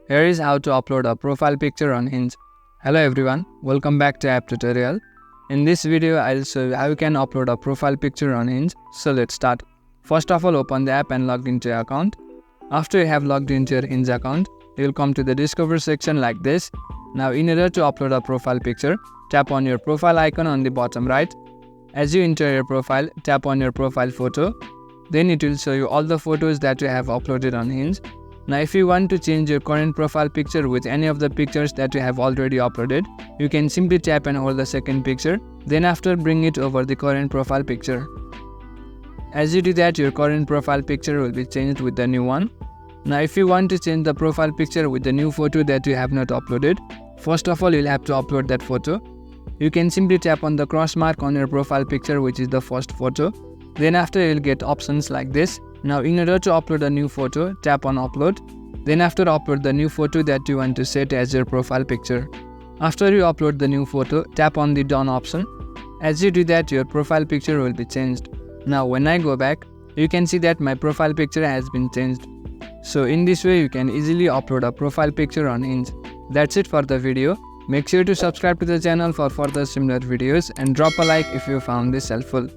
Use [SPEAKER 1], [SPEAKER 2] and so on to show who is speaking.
[SPEAKER 1] Here is how to upload a profile picture on Hinge. Hello everyone, welcome back to app tutorial. In this video, I'll show you how you can upload a profile picture on Hinge. So let's start. First of all, open the app and log into your account. After you have logged into your Hinge account, you will come to the discover section like this. Now in order to upload a profile picture, tap on your profile icon on the bottom right. As you enter your profile, tap on your profile photo. Then it will show you all the photos that you have uploaded on Hinge. Now if you want to change your current profile picture with any of the pictures that you have already uploaded, you can simply tap and hold the second picture, then after bring it over the current profile picture. As you do that, your current profile picture will be changed with the new one. Now if you want to change the profile picture with the new photo that you have not uploaded, first of all you'll have to upload that photo. You can simply tap on the cross mark on your profile picture, which is the first photo. Then after you'll get options like this. Now in order to upload a new photo, tap on upload. Then after upload the new photo that you want to set as your profile picture. After you upload the new photo, tap on the done option. As you do that, your profile picture will be changed. Now when I go back, you can see that my profile picture has been changed. So in this way you can easily upload a profile picture on Hinge. That's it for the video. Make sure to subscribe to the channel for further similar videos and drop a like if you found this helpful.